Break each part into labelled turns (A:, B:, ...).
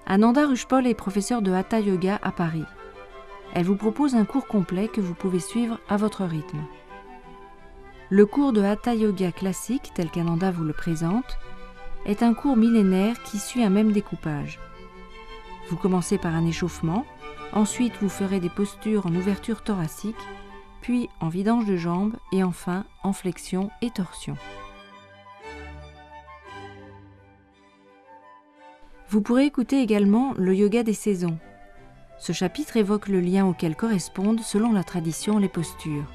A: Ananda Rujpol est professeure de Hatha Yoga à Paris. Elle vous propose un cours complet que vous pouvez suivre à votre rythme. Le cours de Hatha Yoga classique, tel qu'Ananda vous le présente, est un cours millénaire qui suit un même découpage. Vous commencez par un échauffement, ensuite vous ferez des postures en ouverture thoracique, puis en vidange de jambes et enfin en flexion et torsion. Vous pourrez écouter également le yoga des saisons. Ce chapitre évoque le lien auquel correspondent, selon la tradition, les postures.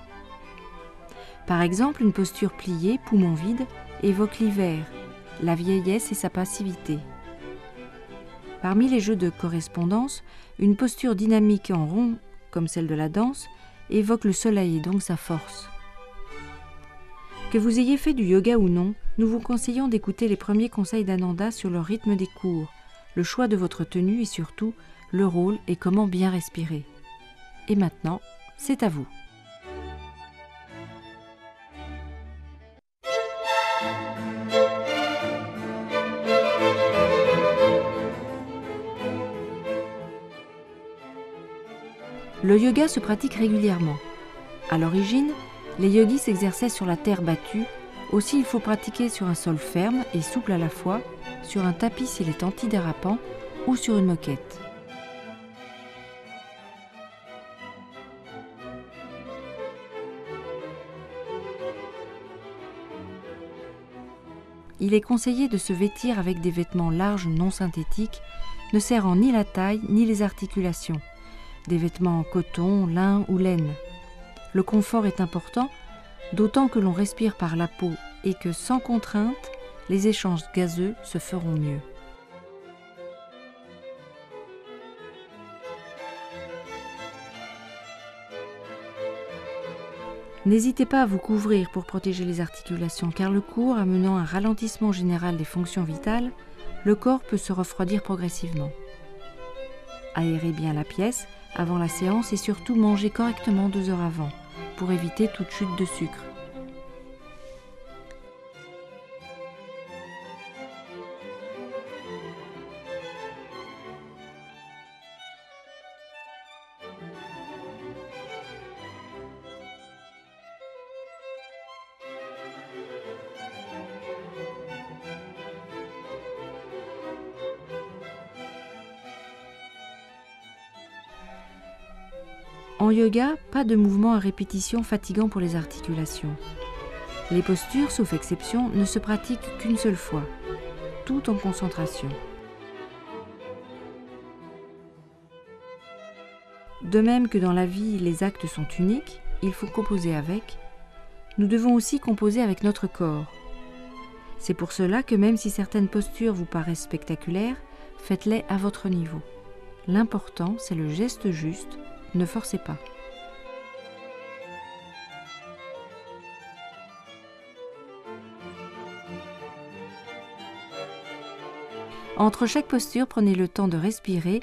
A: Par exemple, une posture pliée, poumon vide, évoque l'hiver, la vieillesse et sa passivité. Parmi les jeux de correspondance, une posture dynamique en rond, comme celle de la danse, évoque le soleil et donc sa force. Que vous ayez fait du yoga ou non, nous vous conseillons d'écouter les premiers conseils d'Ananda sur le rythme des cours, le choix de votre tenue et surtout le rôle et comment bien respirer. Et maintenant, c'est à vous. Le yoga se pratique régulièrement. À l'origine, les yogis s'exerçaient sur la terre battue, aussi il faut pratiquer sur un sol ferme et souple à la fois, sur un tapis s'il est antidérapant ou sur une moquette. Il est conseillé de se vêtir avec des vêtements larges non synthétiques, ne serrant ni la taille ni les articulations, des vêtements en coton, lin ou laine. Le confort est important, d'autant que l'on respire par la peau et que sans contrainte, les échanges gazeux se feront mieux. N'hésitez pas à vous couvrir pour protéger les articulations, car le cours amenant un ralentissement général des fonctions vitales, le corps peut se refroidir progressivement. Aérez bien la pièce avant la séance et surtout mangez correctement 2 heures avant, pour éviter toute chute de sucre. En yoga, pas de mouvement à répétition fatigant pour les articulations. Les postures, sauf exception, ne se pratiquent qu'une seule fois, tout en concentration. De même que dans la vie, les actes sont uniques, il faut composer avec, nous devons aussi composer avec notre corps. C'est pour cela que même si certaines postures vous paraissent spectaculaires, faites-les à votre niveau. L'important, c'est le geste juste. Ne forcez pas. Entre chaque posture, prenez le temps de respirer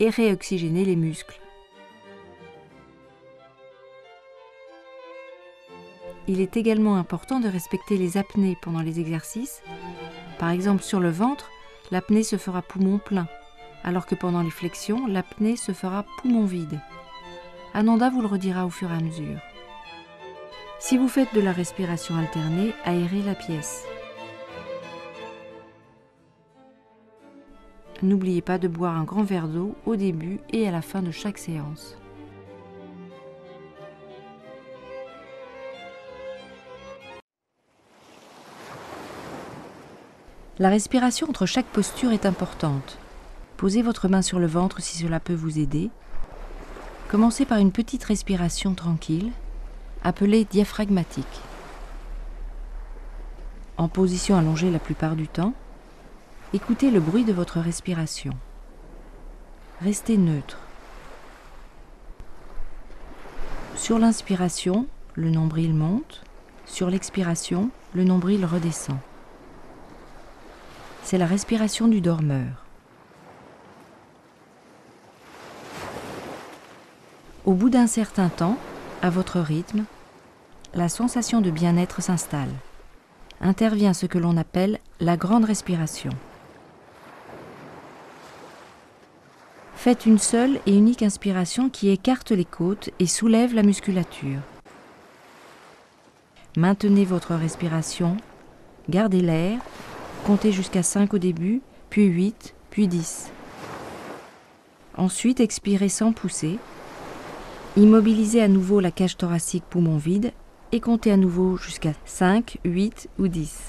A: et réoxygéner les muscles. Il est également important de respecter les apnées pendant les exercices. Par exemple, sur le ventre, l'apnée se fera poumon plein, alors que pendant les flexions, l'apnée se fera poumon vide. Ananda vous le redira au fur et à mesure. Si vous faites de la respiration alternée, aérez la pièce. N'oubliez pas de boire un grand verre d'eau au début et à la fin de chaque séance. La respiration entre chaque posture est importante. Posez votre main sur le ventre si cela peut vous aider. Commencez par une petite respiration tranquille, appelée diaphragmatique. En position allongée la plupart du temps, écoutez le bruit de votre respiration. Restez neutre. Sur l'inspiration, le nombril monte. Sur l'expiration, le nombril redescend. C'est la respiration du dormeur. Au bout d'un certain temps, à votre rythme, la sensation de bien-être s'installe. Intervient ce que l'on appelle la grande respiration. Faites une seule et unique inspiration qui écarte les côtes et soulève la musculature. Maintenez votre respiration, gardez l'air, comptez jusqu'à 5 au début, puis 8, puis 10. Ensuite, expirez sans pousser. Immobilisez à nouveau la cage thoracique poumon vide et comptez à nouveau jusqu'à 5, 8 ou 10.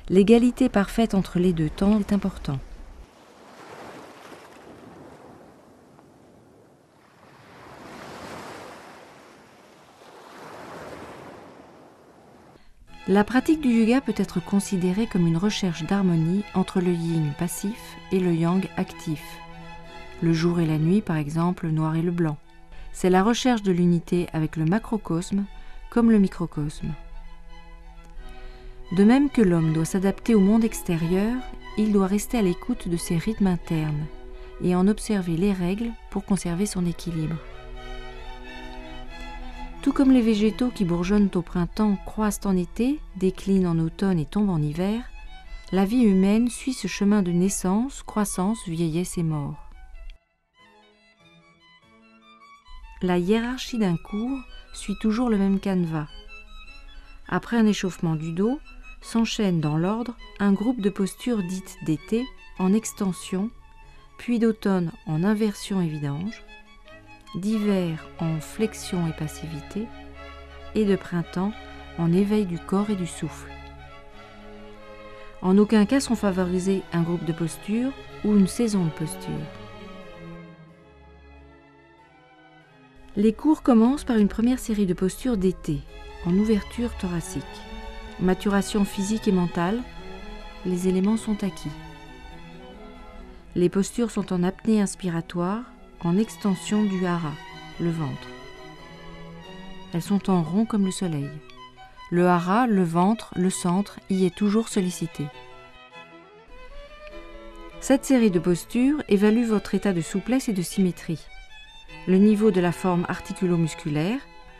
A: L'égalité parfaite entre les deux temps est importante. La pratique du yoga peut être considérée comme une recherche d'harmonie entre le yin passif et le yang actif. Le jour et la nuit, par exemple, le noir et le blanc. C'est la recherche de l'unité avec le macrocosme comme le microcosme. De même que l'homme doit s'adapter au monde extérieur, il doit rester à l'écoute de ses rythmes internes et en observer les règles pour conserver son équilibre. Tout comme les végétaux qui bourgeonnent au printemps croissent en été, déclinent en automne et tombent en hiver, la vie humaine suit ce chemin de naissance, croissance, vieillesse et mort. La hiérarchie d'un cours suit toujours le même canevas. Après un échauffement du dos, s'enchaîne dans l'ordre un groupe de postures dites d'été en extension, puis d'automne en inversion et vidange, d'hiver en flexion et passivité, et de printemps en éveil du corps et du souffle. En aucun cas sont favorisés un groupe de postures ou une saison de postures. Les cours commencent par une première série de postures d'été, en ouverture thoracique. Maturation physique et mentale, les éléments sont acquis. Les postures sont en apnée inspiratoire, en extension du hara, le ventre. Elles sont en rond comme le soleil. Le hara, le ventre, le centre y est toujours sollicité. Cette série de postures évalue votre état de souplesse et de symétrie, le niveau de la forme articulo-musculaire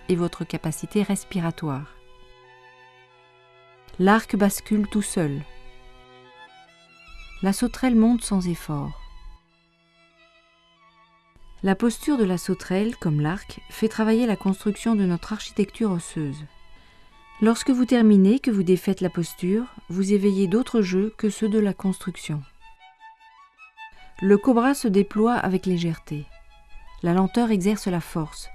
A: et votre capacité respiratoire. L'arc bascule tout seul. La sauterelle monte sans effort. La posture de la sauterelle, comme l'arc, fait travailler la construction de notre architecture osseuse. Lorsque vous terminez, que vous défaites la posture, vous éveillez d'autres jeux que ceux de la construction. Le cobra se déploie avec légèreté. La lenteur exerce la force.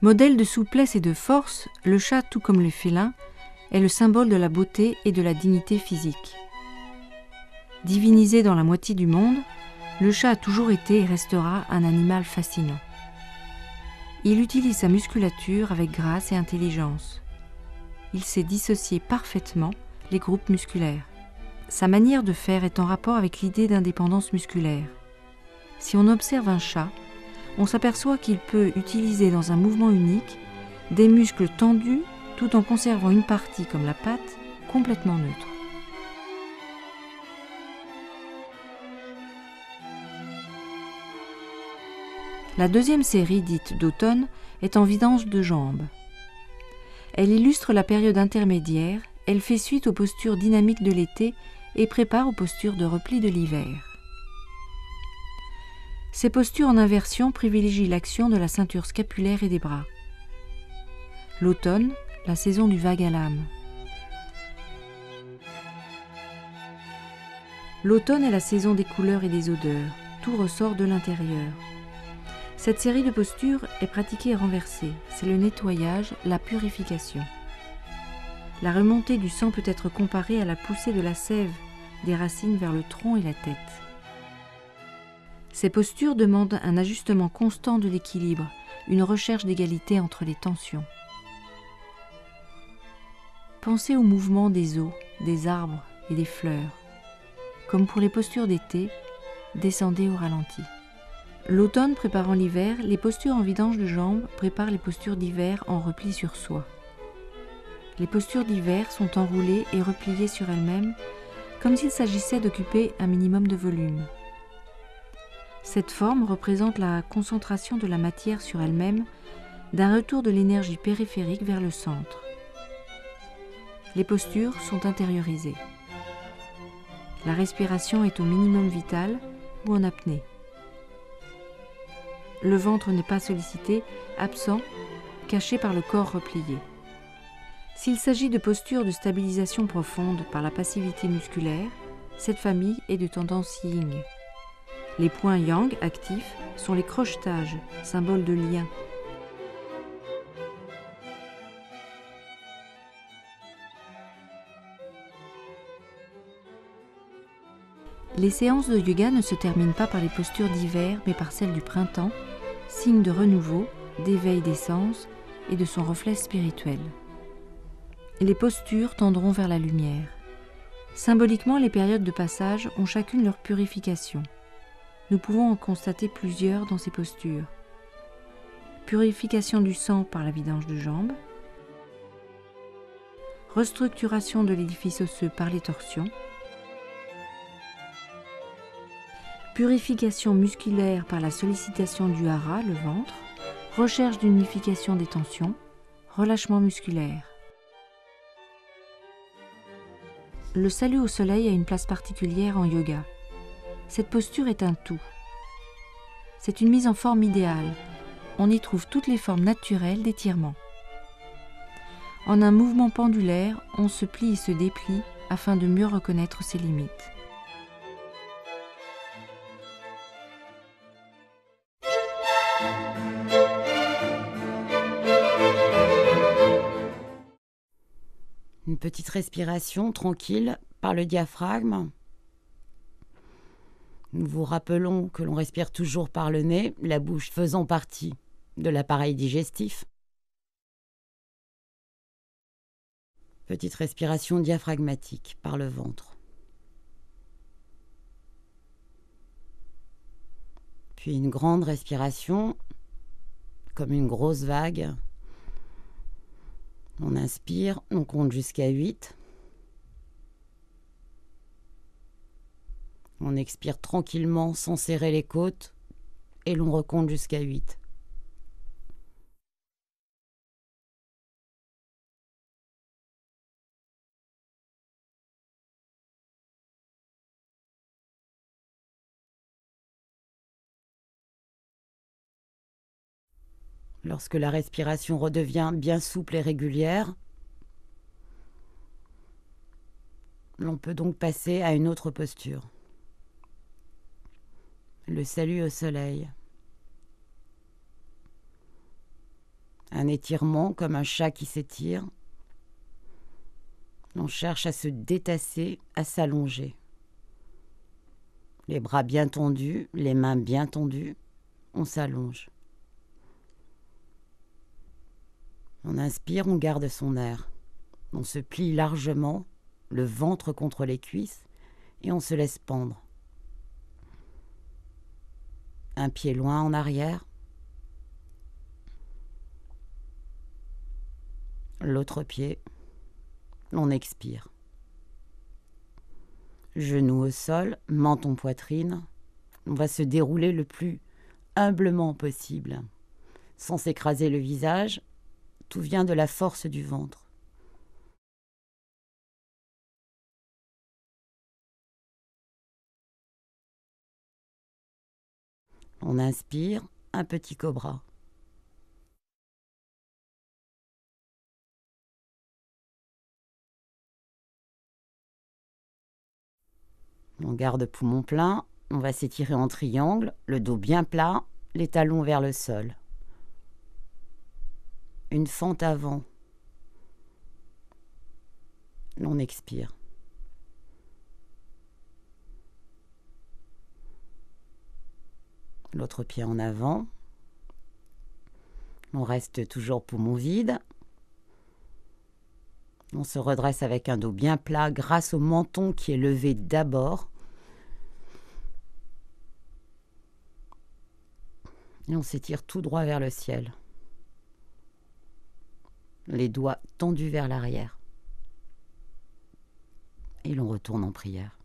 A: Modèle de souplesse et de force, le chat, tout comme le félin, est le symbole de la beauté et de la dignité physique. Divinisé dans la moitié du monde, le chat a toujours été et restera un animal fascinant. Il utilise sa musculature avec grâce et intelligence. Il sait dissocier parfaitement les groupes musculaires. Sa manière de faire est en rapport avec l'idée d'indépendance musculaire. Si on observe un chat, on s'aperçoit qu'il peut utiliser dans un mouvement unique des muscles tendus tout en conservant une partie, comme la patte, complètement neutre. La deuxième série, dite d'automne, est en vidange de jambes. Elle illustre la période intermédiaire, elle fait suite aux postures dynamiques de l'été et prépare aux postures de repli de l'hiver. Ces postures en inversion privilégient l'action de la ceinture scapulaire et des bras. L'automne, la saison du vague à l'âme. L'automne est la saison des couleurs et des odeurs, tout ressort de l'intérieur. Cette série de postures est pratiquée et renversée, c'est le nettoyage, la purification. La remontée du sang peut être comparée à la poussée de la sève des racines vers le tronc et la tête. Ces postures demandent un ajustement constant de l'équilibre, une recherche d'égalité entre les tensions. Pensez au mouvement des eaux, des arbres et des fleurs. comme pour les postures d'été, descendez au ralenti. L'automne préparant l'hiver, les postures en vidange de jambes préparent les postures d'hiver en repli sur soi. Les postures d'hiver sont enroulées et repliées sur elles-mêmes, comme s'il s'agissait d'occuper un minimum de volume. Cette forme représente la concentration de la matière sur elle-même, d'un retour de l'énergie périphérique vers le centre. Les postures sont intériorisées. La respiration est au minimum vital ou en apnée. Le ventre n'est pas sollicité, absent, caché par le corps replié. S'il s'agit de postures de stabilisation profonde par la passivité musculaire, cette famille est de tendance yin. Les points yang actifs sont les crochetages, symboles de lien. Les séances de yoga ne se terminent pas par les postures d'hiver, mais par celles du printemps, signe de renouveau, d'éveil des sens et de son reflet spirituel. Les postures tendront vers la lumière. Symboliquement, les périodes de passage ont chacune leur purification. Nous pouvons en constater plusieurs dans ces postures. Purification du sang par la vidange de jambes, restructuration de l'édifice osseux par les torsions, purification musculaire par la sollicitation du hara, le ventre, recherche d'unification des tensions, relâchement musculaire. Le salut au soleil a une place particulière en yoga. Cette posture est un tout. C'est une mise en forme idéale. On y trouve toutes les formes naturelles d'étirement. En un mouvement pendulaire, on se plie et se déplie afin de mieux reconnaître ses limites.
B: Une petite respiration tranquille par le diaphragme. Nous vous rappelons que l'on respire toujours par le nez, la bouche faisant partie de l'appareil digestif. Petite respiration diaphragmatique par le ventre. Puis une grande respiration, comme une grosse vague. On inspire, on compte jusqu'à 8. On expire tranquillement sans serrer les côtes et l'on recompte jusqu'à 8. Lorsque la respiration redevient bien souple et régulière, l'on peut donc passer à une autre posture. Le salut au soleil. Un étirement comme un chat qui s'étire. On cherche à se détasser, à s'allonger. Les bras bien tendus, les mains bien tendues, on s'allonge. On inspire, on garde son air. On se plie largement, le ventre contre les cuisses, et on se laisse pendre. Un pied loin en arrière. L'autre pied. On expire. Genoux au sol, menton poitrine. On va se dérouler le plus humblement possible, sans s'écraser le visage. Tout vient de la force du ventre. On inspire, un petit cobra. On garde poumon plein, on va s'étirer en triangle, le dos bien plat, les talons vers le sol. Une fente avant. On expire. L'autre pied en avant. On reste toujours poumon vide. On se redresse avec un dos bien plat grâce au menton qui est levé d'abord. Et on s'étire tout droit vers le ciel. Les doigts tendus vers l'arrière. Et l'on retourne en prière.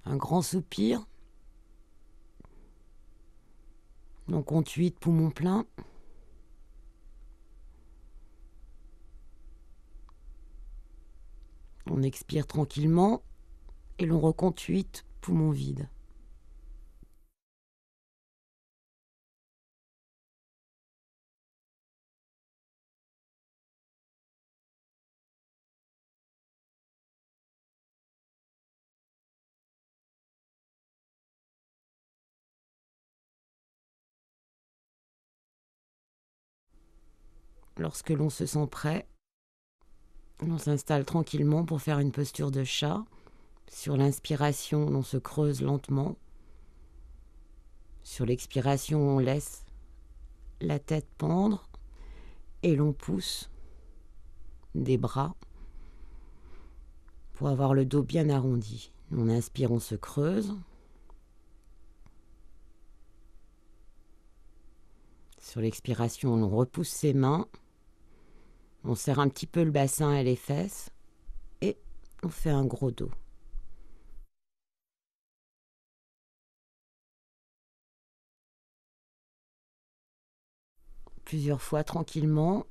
B: Un grand soupir. On compte 8, poumons pleins. On expire tranquillement et l'on recompte 8, poumons vides. Lorsque l'on se sent prêt, on s'installe tranquillement pour faire une posture de chat. Sur l'inspiration, on se creuse lentement. Sur l'expiration, on laisse la tête pendre et l'on pousse des bras pour avoir le dos bien arrondi. On inspire, on se creuse. Sur l'expiration, on repousse ses mains. On serre un petit peu le bassin et les fesses et on fait un gros dos. Plusieurs fois tranquillement.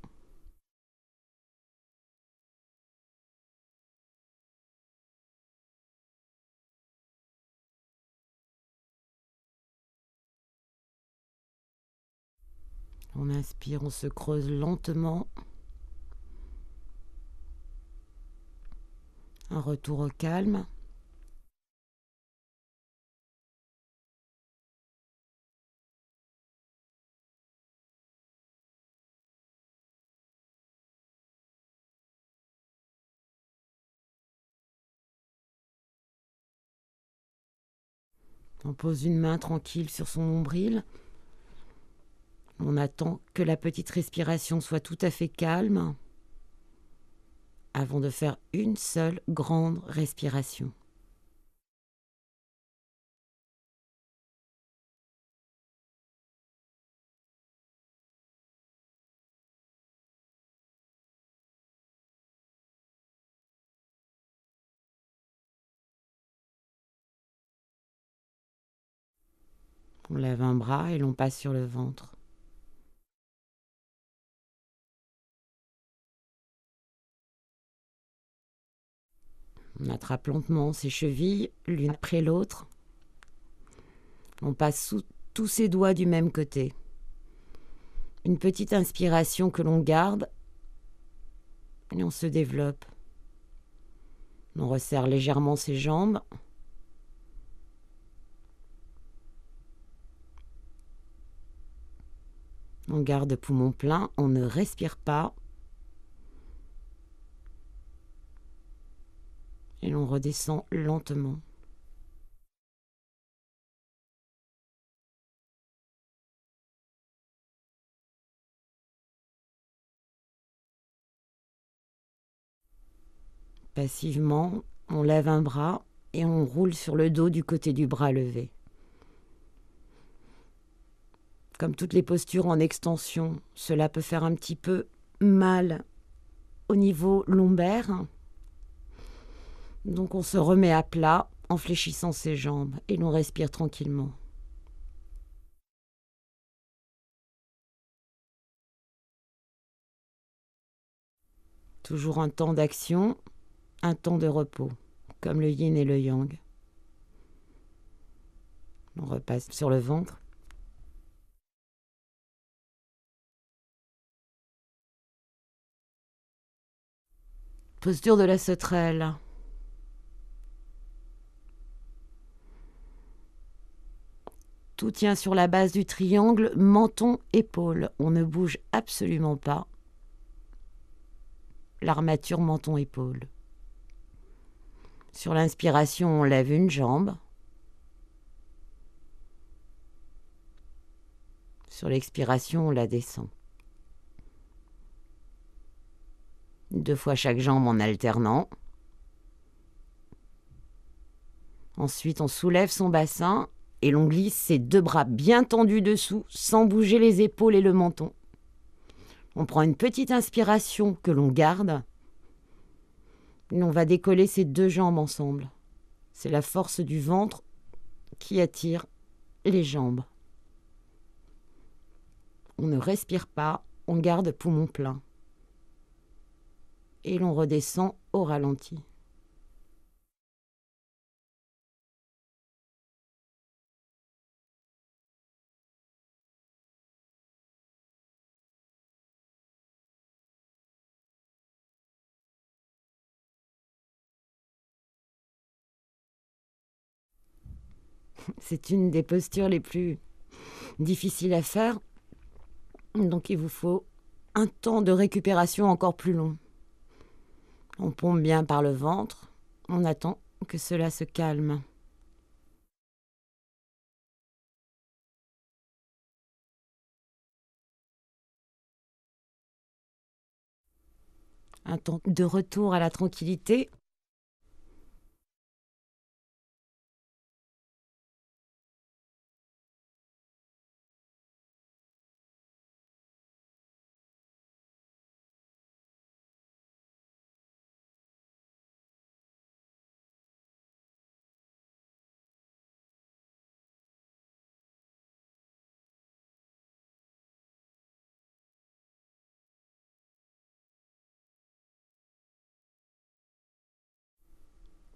B: On inspire, on se creuse lentement. Un retour au calme. On pose une main tranquille sur son nombril. On attend que la petite respiration soit tout à fait calme avant de faire une seule grande respiration. On lève un bras et l'on passe sur le ventre. On attrape lentement ses chevilles, l'une après l'autre. On passe sous tous ses doigts du même côté. Une petite inspiration que l'on garde et on se développe. On resserre légèrement ses jambes. On garde poumon plein, on ne respire pas. Et l'on redescend lentement. Passivement, on lève un bras et on roule sur le dos du côté du bras levé. Comme toutes les postures en extension, cela peut faire un petit peu mal au niveau lombaire. Donc on se remet à plat en fléchissant ses jambes et l'on respire tranquillement. Toujours un temps d'action, un temps de repos, comme le yin et le yang. On repasse sur le ventre. Posture de la sauterelle. Tout tient sur la base du triangle menton-épaule. On ne bouge absolument pas. L'armature menton-épaule. Sur l'inspiration, on lève une jambe. Sur l'expiration, on la descend. 2 fois chaque jambe en alternant. Ensuite, on soulève son bassin et l'on glisse ses 2 bras bien tendus dessous sans bouger les épaules et le menton. On prend une petite inspiration que l'on garde et on va décoller ses 2 jambes ensemble. C'est la force du ventre qui attire les jambes. On ne respire pas, on garde poumon plein. Et l'on redescend au ralenti. C'est une des postures les plus difficiles à faire. Donc il vous faut un temps de récupération encore plus long. On pompe bien par le ventre. On attend que cela se calme. Un temps de retour à la tranquillité.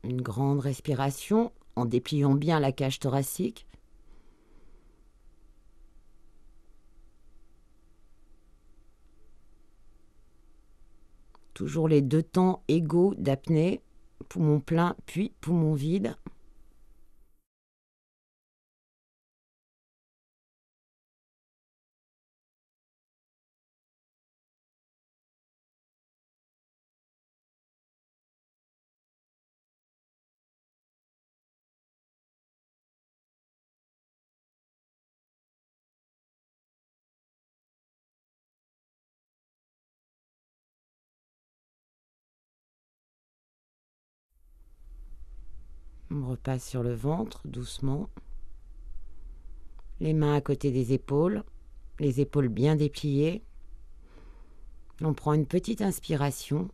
B: Une grande respiration en dépliant bien la cage thoracique. Toujours les 2 temps égaux d'apnée, poumon plein puis poumon vide. On repasse sur le ventre, doucement. Les mains à côté des épaules, les épaules bien dépliées. On prend une petite inspiration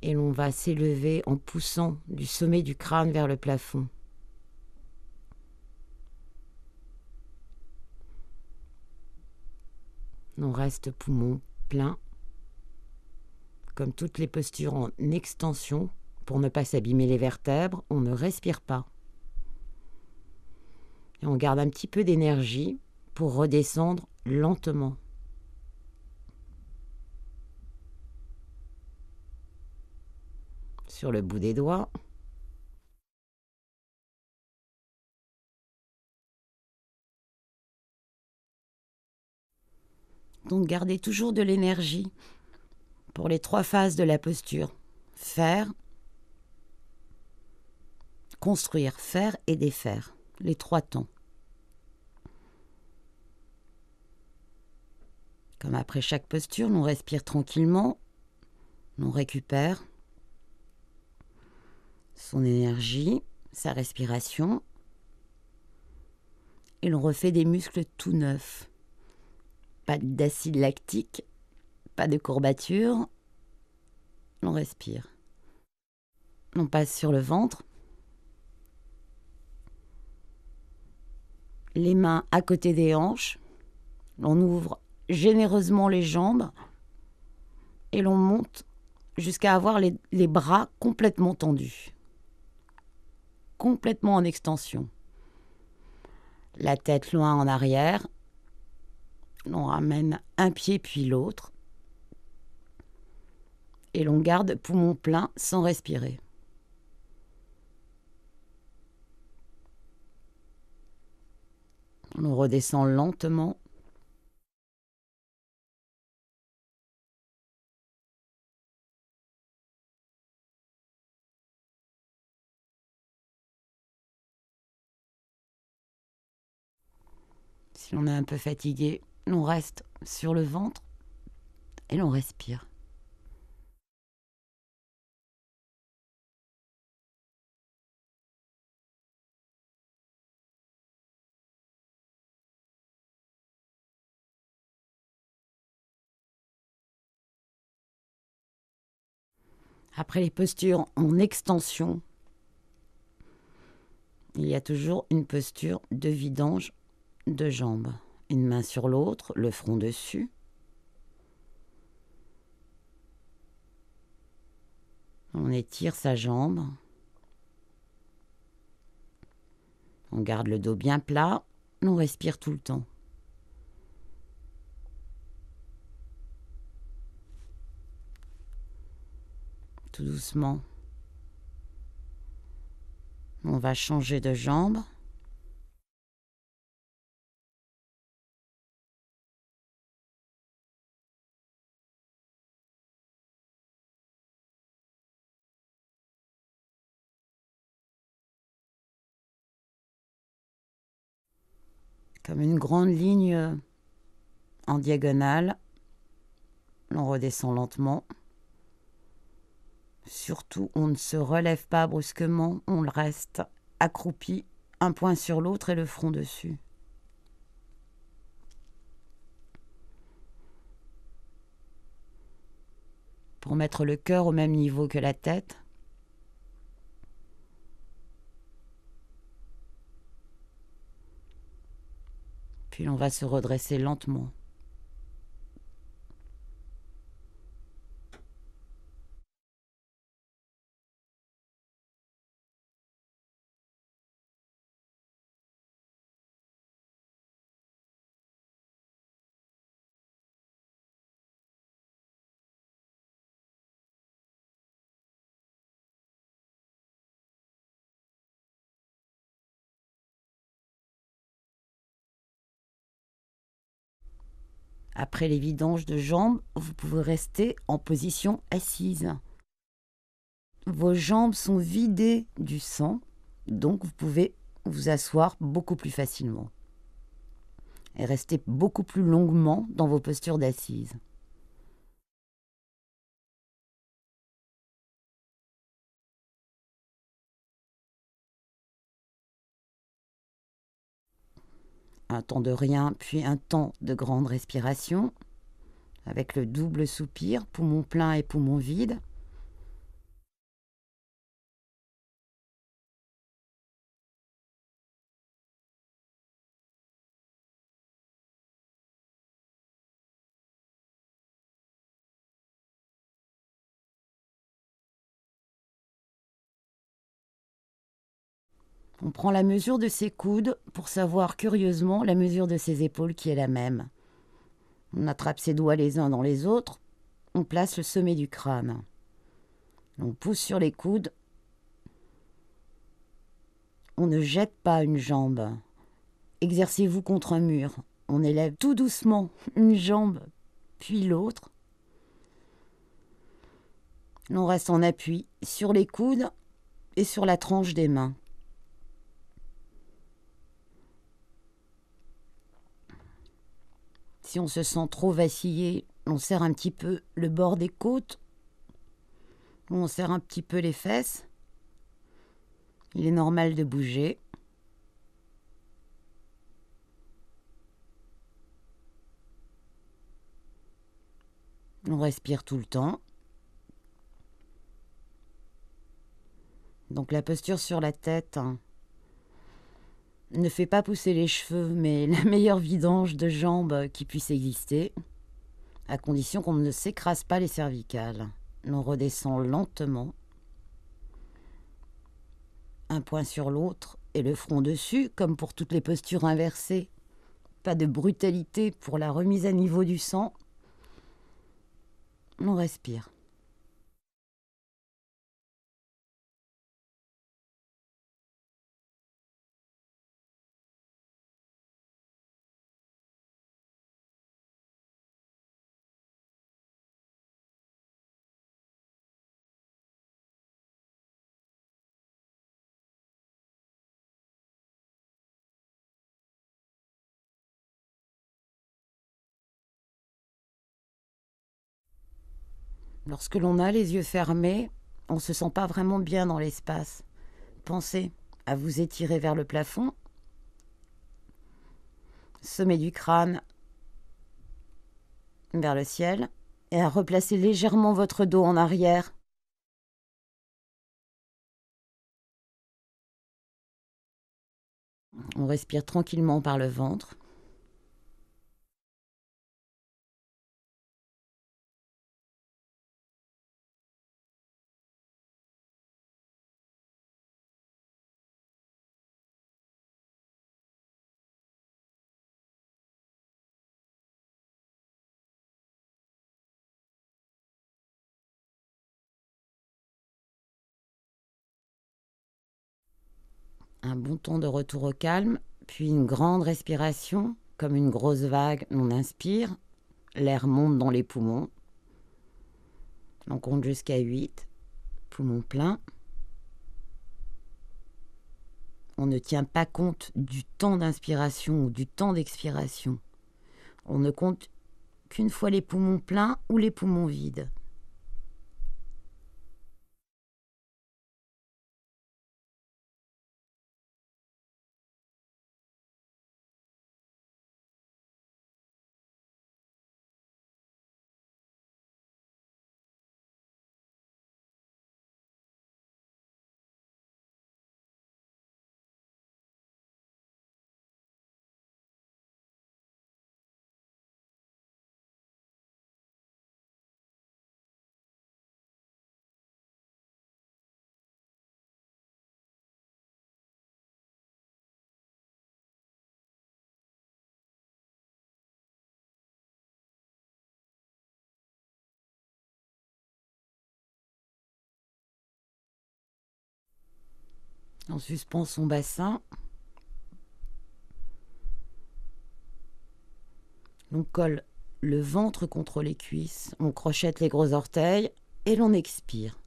B: et l'on va s'élever en poussant du sommet du crâne vers le plafond. On reste poumon plein, comme toutes les postures en extension. Pour ne pas s'abîmer les vertèbres, on ne respire pas. Et on garde un petit peu d'énergie pour redescendre lentement. Sur le bout des doigts. Donc gardez toujours de l'énergie pour les 3 phases de la posture. Faire, construire, faire et défaire. Les 3 temps. Comme après chaque posture, l'on respire tranquillement, l'on récupère son énergie, sa respiration, et l'on refait des muscles tout neufs. Pas d'acide lactique, pas de courbature, l'on respire. On passe sur le ventre, les mains à côté des hanches, l'on ouvre généreusement les jambes et l'on monte jusqu'à avoir les bras complètement tendus, complètement en extension. La tête loin en arrière, l'on ramène un pied puis l'autre et l'on garde poumon plein sans respirer. On redescend lentement. Si l'on est un peu fatigué, l'on reste sur le ventre et l'on respire. Après les postures en extension, il y a toujours une posture de vidange de jambes. Une main sur l'autre, le front dessus. On étire sa jambe. On garde le dos bien plat. On respire tout le temps. Tout doucement. On va changer de jambe. Comme une grande ligne en diagonale. On redescend lentement. Surtout, on ne se relève pas brusquement, on reste accroupi, un poing sur l'autre et le front dessus. Pour mettre le cœur au même niveau que la tête. Puis on va se redresser lentement. Après les vidanges de jambes, vous pouvez rester en position assise. Vos jambes sont vidées du sang, donc vous pouvez vous asseoir beaucoup plus facilement et rester beaucoup plus longuement dans vos postures d'assise. Un temps de rien, puis un temps de grande respiration, avec le double soupir, poumon plein et poumon vide. On prend la mesure de ses coudes pour savoir curieusement la mesure de ses épaules qui est la même. On attrape ses doigts les uns dans les autres, on place le sommet du crâne. On pousse sur les coudes. On ne jette pas une jambe. Exercez-vous contre un mur. On élève tout doucement une jambe, puis l'autre. On reste en appui sur les coudes et sur la tranche des mains. Si on se sent trop vaciller, on serre un petit peu le bord des côtes. On serre un petit peu les fesses. Il est normal de bouger. On respire tout le temps. Donc la posture sur la tête ne fait pas pousser les cheveux, mais la meilleure vidange de jambes qui puisse exister, à condition qu'on ne s'écrase pas les cervicales. On redescend lentement, un poing sur l'autre et le front dessus, comme pour toutes les postures inversées. Pas de brutalité pour la remise à niveau du sang. On respire. Lorsque l'on a les yeux fermés, on ne se sent pas vraiment bien dans l'espace. Pensez à vous étirer vers le plafond, sommet du crâne vers le ciel, et à replacer légèrement votre dos en arrière. On respire tranquillement par le ventre. Un bon temps de retour au calme, puis une grande respiration, comme une grosse vague. On inspire, l'air monte dans les poumons. On compte jusqu'à 8, poumons pleins. On ne tient pas compte du temps d'inspiration ou du temps d'expiration. On ne compte qu'une fois les poumons pleins ou les poumons vides. On suspend son bassin. On colle le ventre contre les cuisses. On crochette les gros orteils et l'on expire.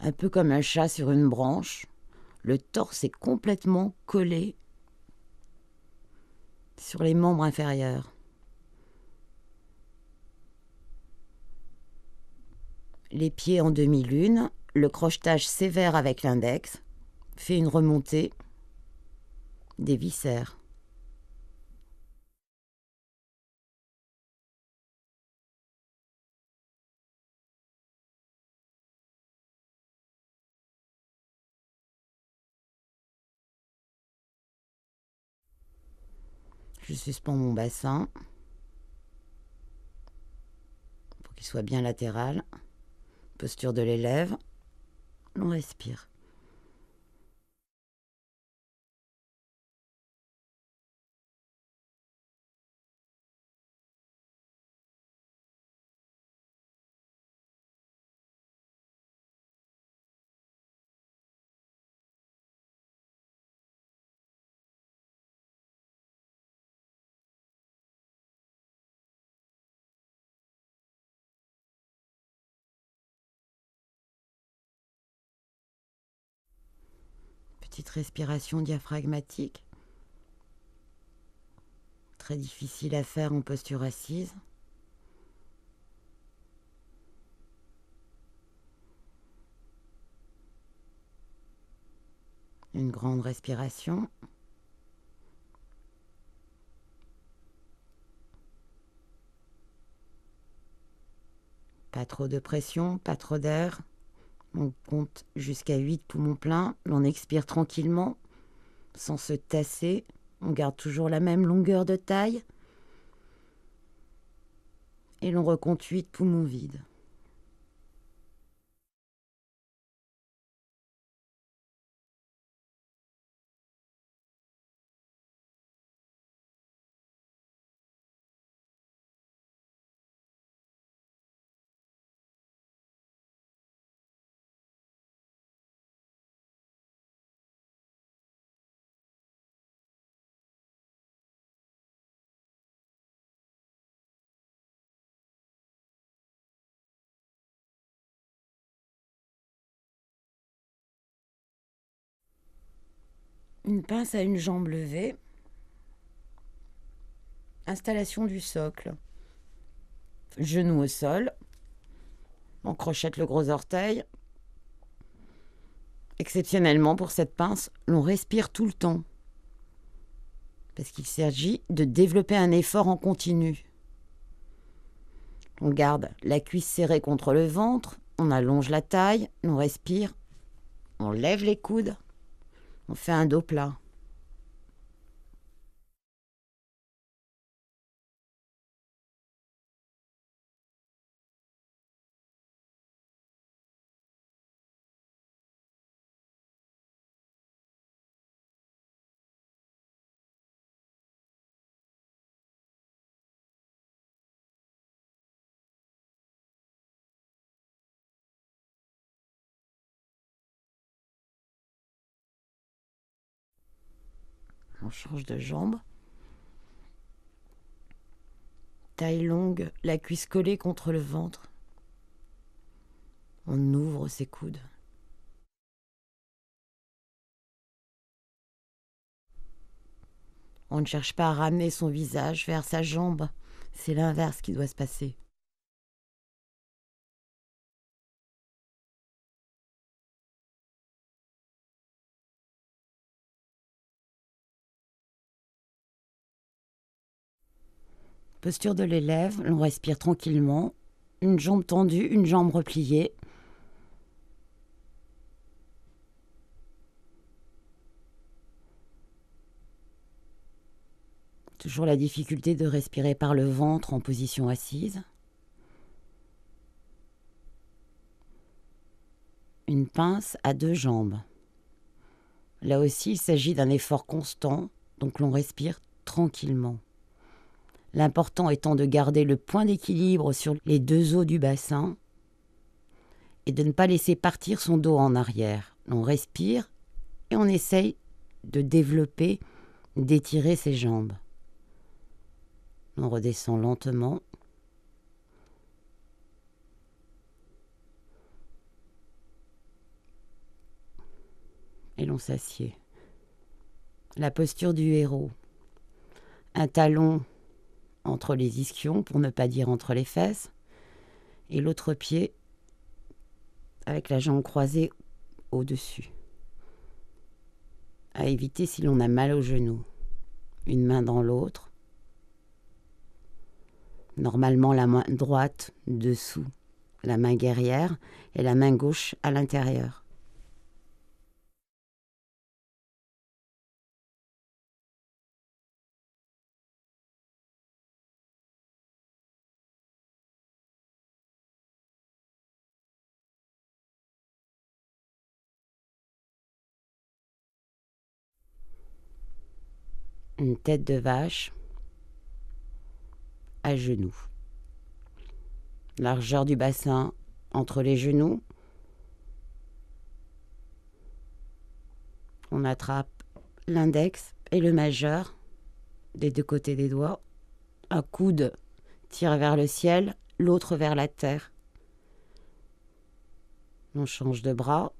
B: Un peu comme un chat sur une branche. Le torse est complètement collé sur les membres inférieurs. Les pieds en demi-lune, le crochetage sévère avec l'index fait une remontée des viscères. Je suspends mon bassin pour qu'il soit bien latéral. Posture de l'élève. On respire. Petite respiration diaphragmatique. Très difficile à faire en posture assise. Une grande respiration. Pas trop de pression, pas trop d'air. On compte jusqu'à 8 poumons pleins. On expire tranquillement, sans se tasser. On garde toujours la même longueur de taille. Et l'on recompte 8 poumons vides. Une pince à une jambe levée. Installation du socle. Genoux au sol. On crochette le gros orteil. Exceptionnellement, pour cette pince, l'on respire tout le temps. Parce qu'il s'agit de développer un effort en continu. On garde la cuisse serrée contre le ventre, on allonge la taille, on respire, on lève les coudes, on fait un dos plat. On change de jambe. Taille longue, la cuisse collée contre le ventre. On ouvre ses coudes. On ne cherche pas à ramener son visage vers sa jambe. C'est l'inverse qui doit se passer. Posture de l'élève, on respire tranquillement. Une jambe tendue, une jambe repliée. Toujours la difficulté de respirer par le ventre en position assise. Une pince à 2 jambes. Là aussi, il s'agit d'un effort constant, donc l'on respire tranquillement. L'important étant de garder le point d'équilibre sur les 2 os du bassin et de ne pas laisser partir son dos en arrière. On respire et on essaye de développer, d'étirer ses jambes. On redescend lentement. Et l'on s'assied. La posture du héros. Un talon entre les ischions, pour ne pas dire entre les fesses, et l'autre pied avec la jambe croisée au-dessus. À éviter si l'on a mal au genou. Une main dans l'autre. Normalement la main droite dessous, la main guerrière, et la main gauche à l'intérieur. Une tête de vache à genoux. Largeur du bassin entre les genoux. On attrape l'index et le majeur des 2 côtés des doigts. Un coude tire vers le ciel, l'autre vers la terre. On change de bras.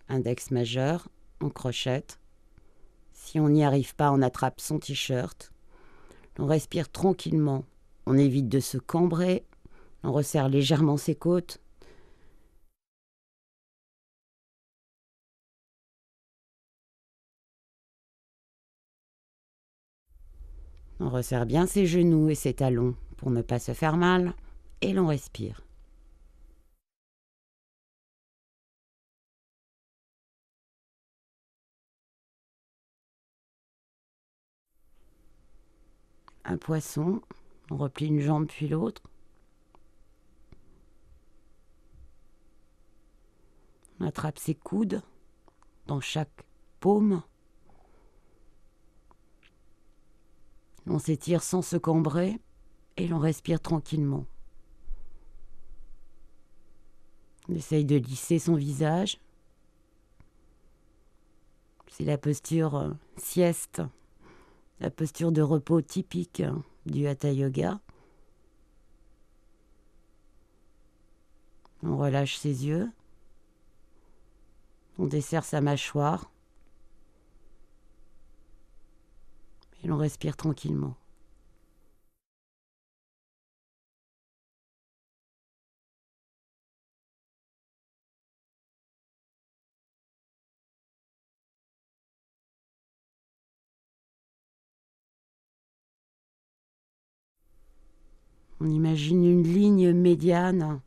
B: Index majeur, on crochette. Si on n'y arrive pas, on attrape son t-shirt. On respire tranquillement. On évite de se cambrer. On resserre légèrement ses côtes. On resserre bien ses genoux et ses talons pour ne pas se faire mal. Et l'on respire. Un poisson. On replie une jambe puis l'autre. On attrape ses coudes dans chaque paume. On s'étire sans se cambrer et l'on respire tranquillement. On essaye de lisser son visage. C'est la posture sieste, la posture de repos typique du Hatha Yoga. On relâche ses yeux. On desserre sa mâchoire. Et l'on respire tranquillement. On imagine une ligne médiane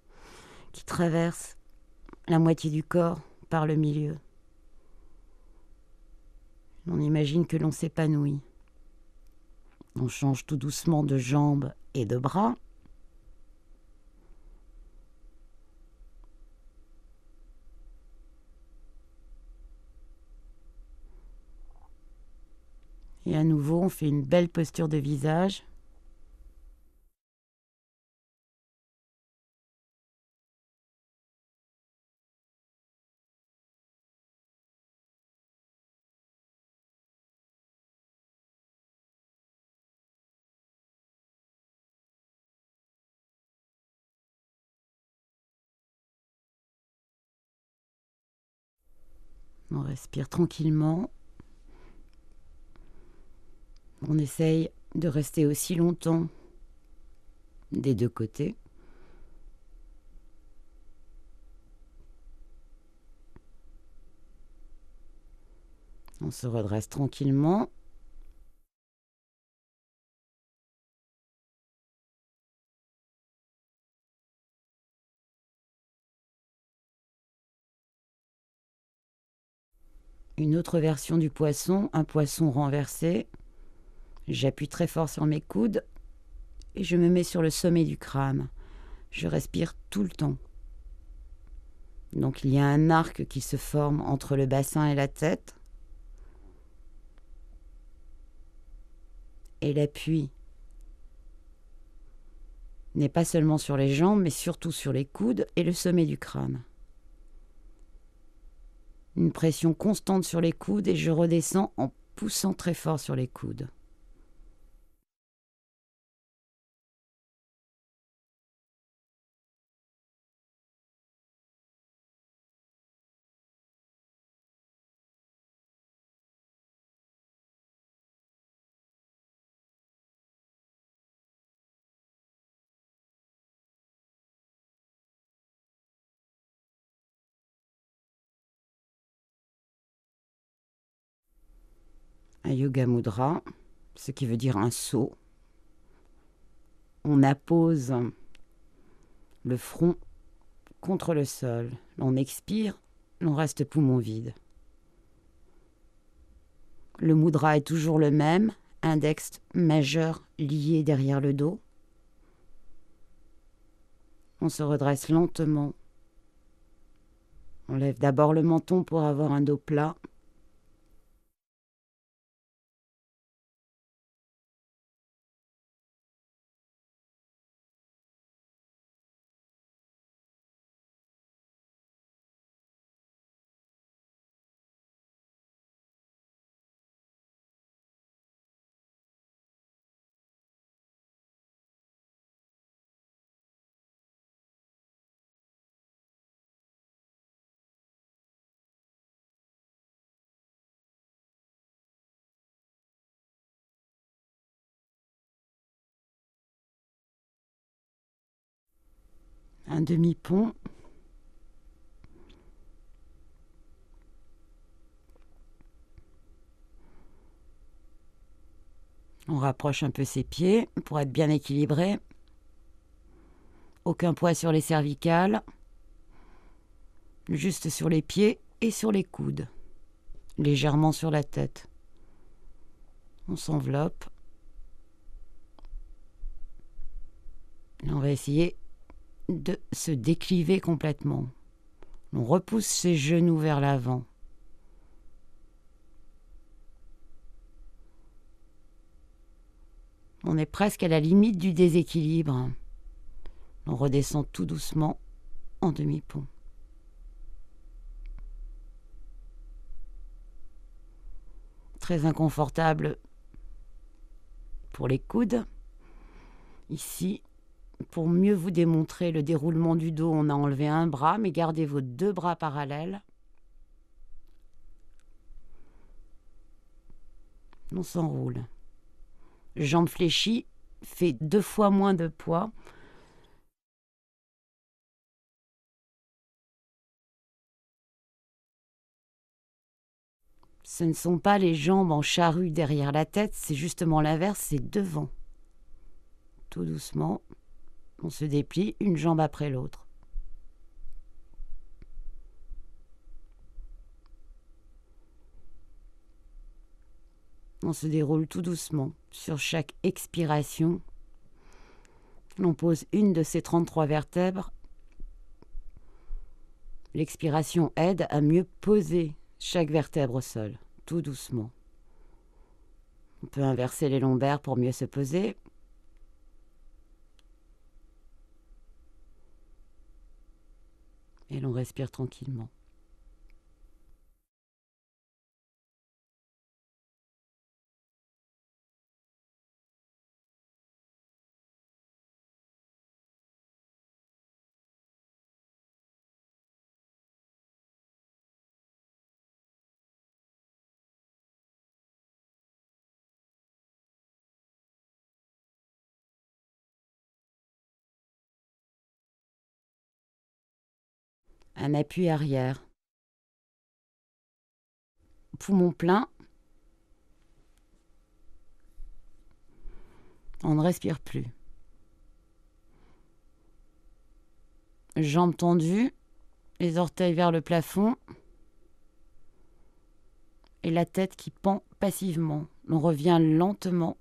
B: qui traverse la moitié du corps par le milieu. On imagine que l'on s'épanouit. On change tout doucement de jambes et de bras. Et à nouveau, on fait une belle posture de visage. On respire tranquillement. On essaye de rester aussi longtemps des deux côtés. On se redresse tranquillement. Une autre version du poisson, un poisson renversé. J'appuie très fort sur mes coudes et je me mets sur le sommet du crâne. Je respire tout le temps. Donc il y a un arc qui se forme entre le bassin et la tête. Et l'appui n'est pas seulement sur les jambes, mais surtout sur les coudes et le sommet du crâne. Une pression constante sur les coudes et je redescends en poussant très fort sur les coudes. Un yoga mudra, ce qui veut dire un saut. On appose le front contre le sol. On expire, on reste poumon vide. Le mudra est toujours le même, index majeur lié derrière le dos. On se redresse lentement. On lève d'abord le menton pour avoir un dos plat. Un demi-pont. On rapproche un peu ses pieds pour être bien équilibré. Aucun poids sur les cervicales. Juste sur les pieds et sur les coudes. Légèrement sur la tête. On s'enveloppe. Et on va essayer de se décliver complètement. On repousse ses genoux vers l'avant. On est presque à la limite du déséquilibre. On redescend tout doucement en demi-pont. Très inconfortable pour les coudes. Ici, pour mieux vous démontrer le déroulement du dos, on a enlevé un bras, mais gardez vos deux bras parallèles. On s'enroule. Jambes fléchies, fait 2 fois moins de poids. Ce ne sont pas les jambes en charrue derrière la tête, c'est justement l'inverse, c'est devant. Tout doucement, On se déplie une jambe après l'autre. On se déroule tout doucement. Sur chaque expiration, l'on pose une de ces 33 vertèbres. L'expiration aide à mieux poser chaque vertèbre au sol, tout doucement. On peut inverser les lombaires pour mieux se poser. Et l'on respire tranquillement. Un appui arrière. Poumon plein. On ne respire plus. Jambes tendues, les orteils vers le plafond et la tête qui pend passivement. On revient lentement.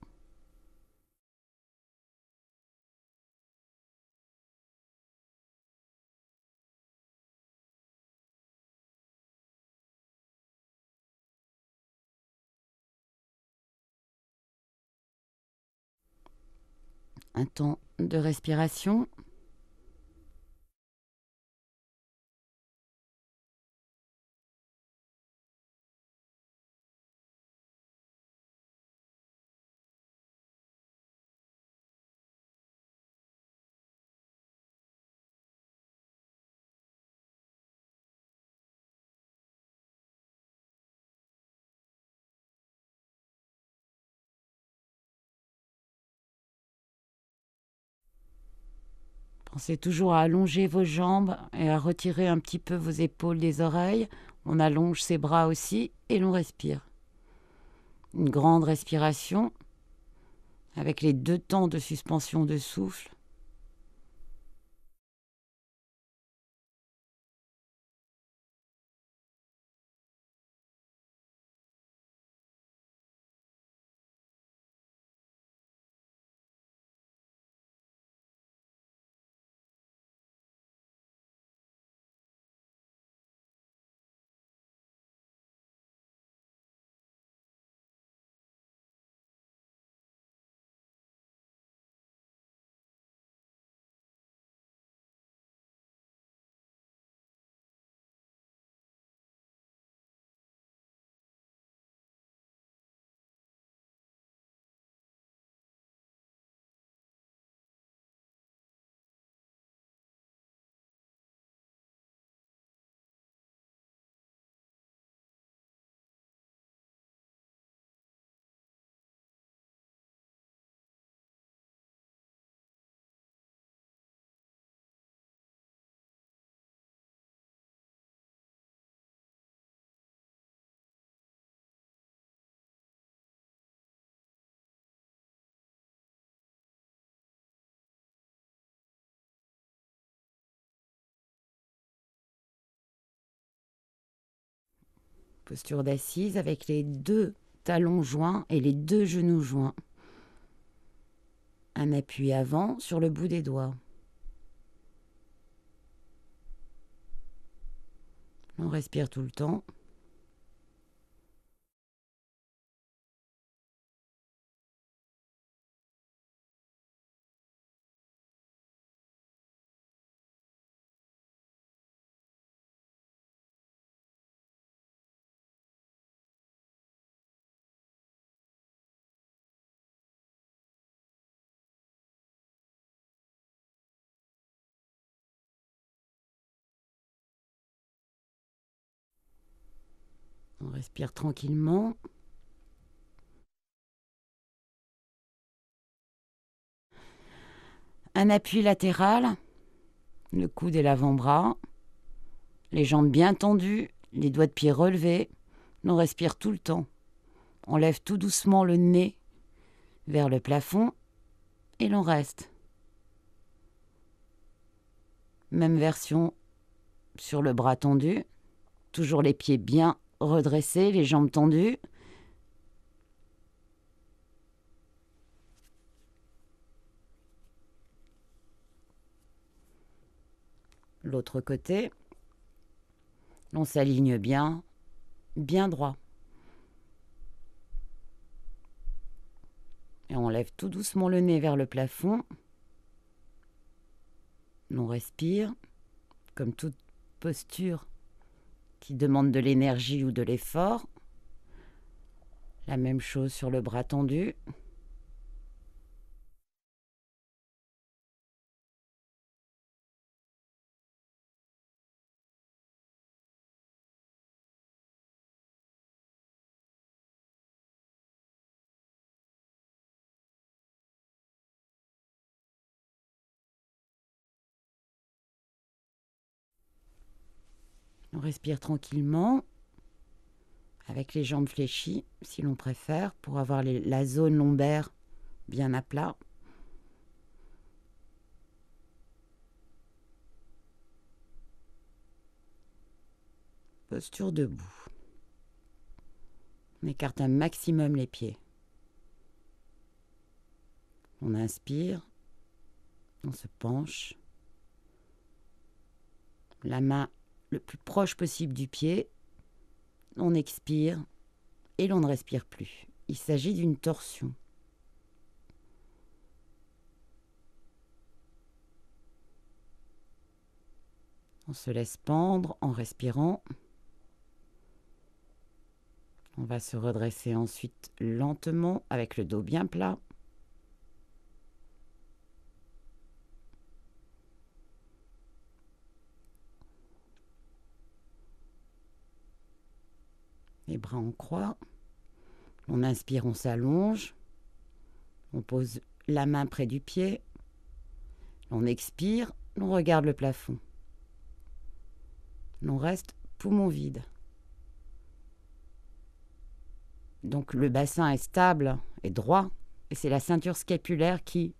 B: Un temps de respiration. Pensez toujours à allonger vos jambes et à retirer un petit peu vos épaules des oreilles. On allonge ses bras aussi et l'on respire. Une grande respiration avec les 2 temps de suspension de souffle. Posture d'assise avec les 2 talons joints et les 2 genoux joints. Un appui avant sur le bout des doigts. On respire tout le temps. On respire tranquillement. Un appui latéral, le coude et l'avant-bras, les jambes bien tendues, les doigts de pied relevés. On respire tout le temps. On lève tout doucement le nez vers le plafond et l'on reste. Même version sur le bras tendu. Toujours les pieds bien redressés, les jambes tendues. L'autre côté. On s'aligne bien, bien droit. Et on lève tout doucement le nez vers le plafond. On respire, comme toute posture qui demande de l'énergie ou de l'effort. La même chose sur le bras tendu. On respire tranquillement, avec les jambes fléchies, si l'on préfère, pour avoir la zone lombaire bien à plat. Posture debout. On écarte un maximum les pieds. On inspire, on se penche. La main le plus proche possible du pied. On expire et l'on ne respire plus. Il s'agit d'une torsion. On se laisse pendre en respirant. On va se redresser ensuite lentement avec le dos bien plat. Les bras en croix. On inspire, on s'allonge. On pose la main près du pied. On expire, on regarde le plafond. On reste poumon vide. Donc le bassin est stable et droit. Et c'est la ceinture scapulaire qui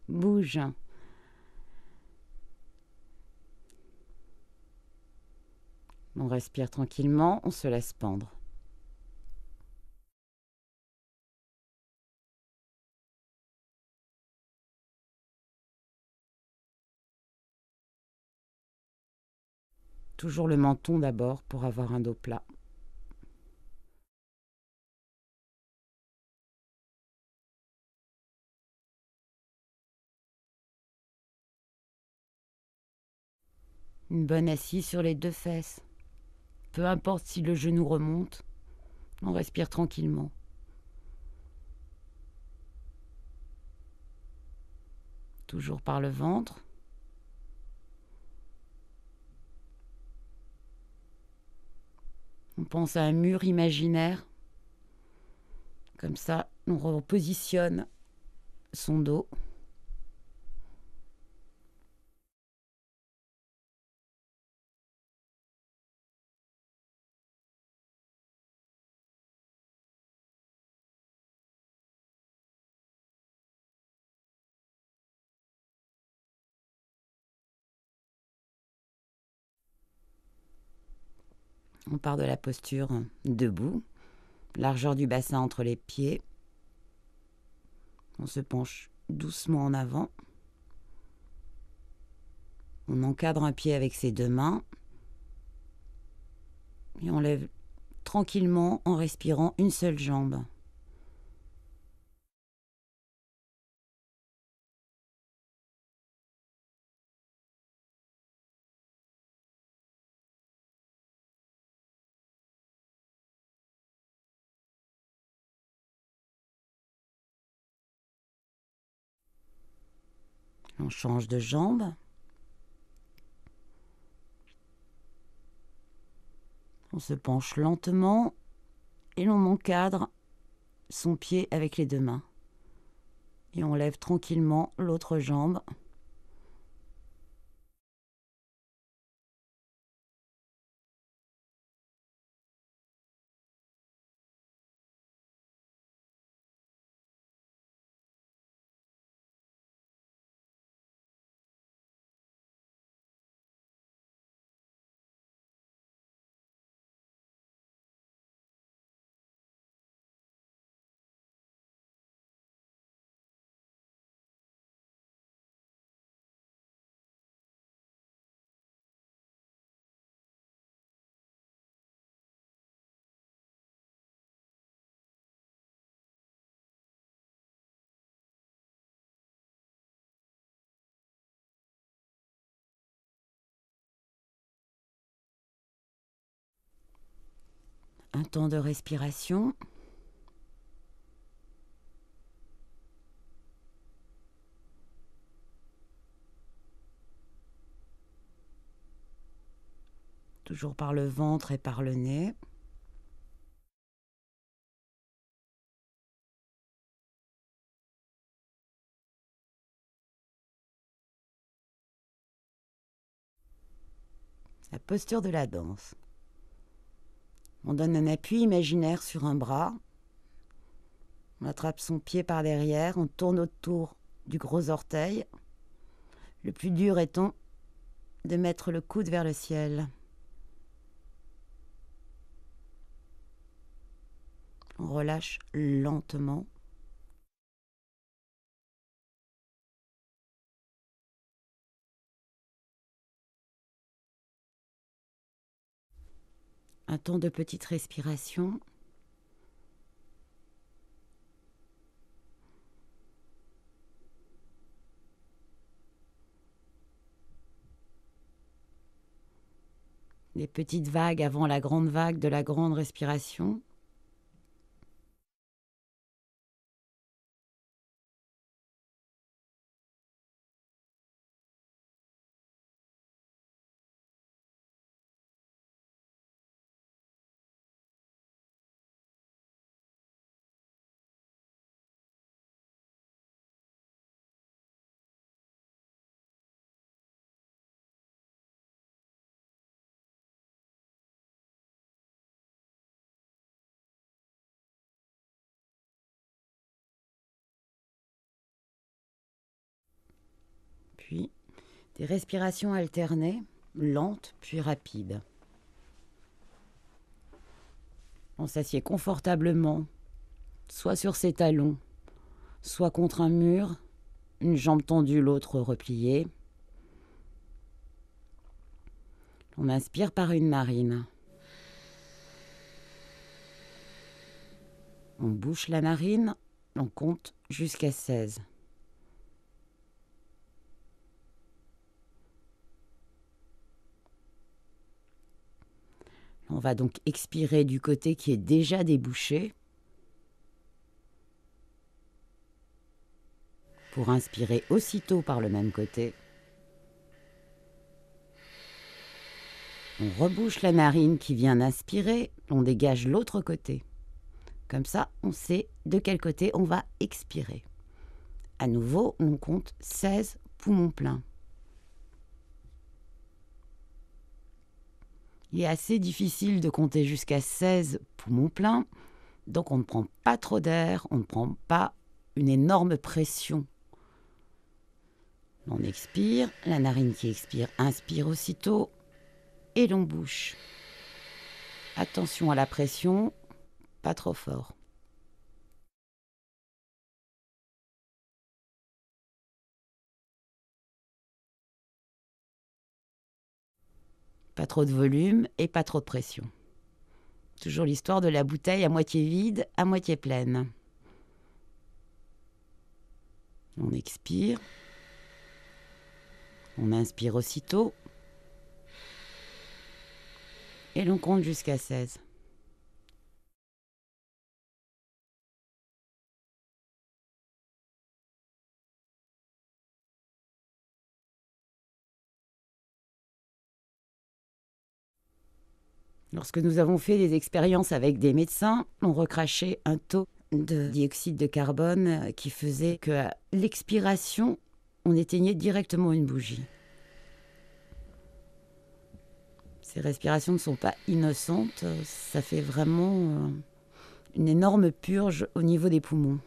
B: bouge. On respire tranquillement, on se laisse pendre. Toujours le menton d'abord pour avoir un dos plat. Une bonne assise sur les deux fesses. Peu importe si le genou remonte, on respire tranquillement. Toujours par le ventre. On pense à un mur imaginaire. Comme ça, on repositionne son dos. On part de la posture debout, largeur du bassin entre les pieds. On se penche doucement en avant. On encadre un pied avec ses deux mains. Et on lève tranquillement en respirant une seule jambe. On change de jambe. On se penche lentement et l'on encadre son pied avec les deux mains. Et on lève tranquillement l'autre jambe. un temps de respiration. Toujours par le ventre et par le nez. La posture de la danse. On donne un appui imaginaire sur un bras. On attrape son pied par derrière, on tourne autour du gros orteil. Le plus dur étant de mettre le coude vers le ciel. On relâche lentement. Un temps de petite respiration. Des petites vagues avant la grande vague de la grande respiration. Puis des respirations alternées, lentes puis rapides. On s'assied confortablement, soit sur ses talons, soit contre un mur, une jambe tendue, l'autre repliée. On inspire par une narine. On bouche la narine, on compte jusqu'à 16. On va donc expirer du côté qui est déjà débouché pour inspirer aussitôt par le même côté. On rebouche la narine qui vient d'inspirer, on dégage l'autre côté. Comme ça, on sait de quel côté on va expirer. À nouveau, on compte 16 poumons pleins. Il est assez difficile de compter jusqu'à 16 poumons pleins, donc on ne prend pas trop d'air, on ne prend pas une énorme pression. On expire, la narine qui expire inspire aussitôt et l'on bouche. Attention à la pression, pas trop fort. Pas trop de volume et pas trop de pression. Toujours l'histoire de la bouteille à moitié vide, à moitié pleine. On expire. On inspire aussitôt. Et l'on compte jusqu'à 16. Lorsque nous avons fait des expériences avec des médecins, on recrachait un taux de dioxyde de carbone qui faisait qu'à l'expiration, on éteignait directement une bougie. Ces respirations ne sont pas innocentes, ça fait vraiment une énorme purge au niveau des poumons.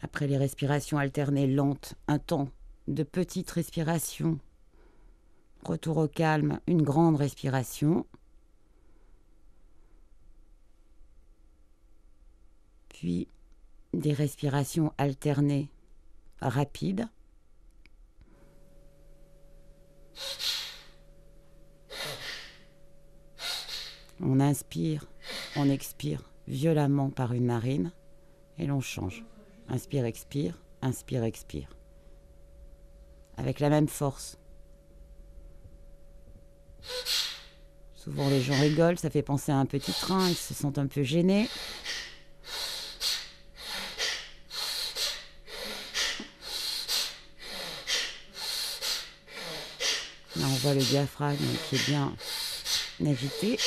B: Après les respirations alternées lentes, un temps de petites respirations, retour au calme, une grande respiration. Puis des respirations alternées, rapides. On inspire, on expire violemment par une narine et l'on change. Inspire, expire, inspire, expire. Avec la même force. Souvent les gens rigolent, ça fait penser à un petit train, ils se sentent un peu gênés. Là on voit le diaphragme qui est bien agité.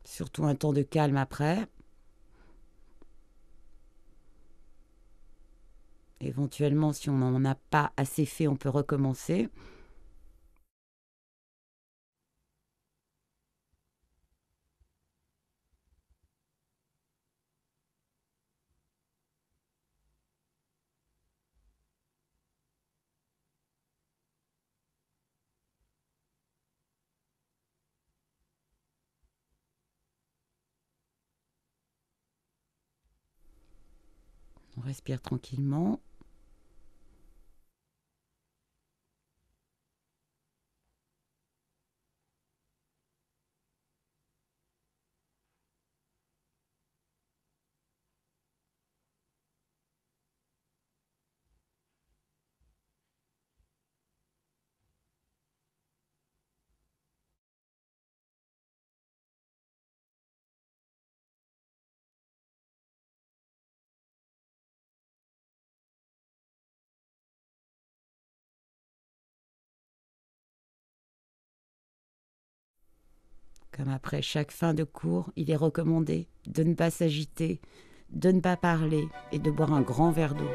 B: Surtout un temps de calme après. Éventuellement, si on n'en a pas assez fait, on peut recommencer. On respire tranquillement. Comme après chaque fin de cours, il est recommandé de ne pas s'agiter, de ne pas parler et de boire un grand verre d'eau.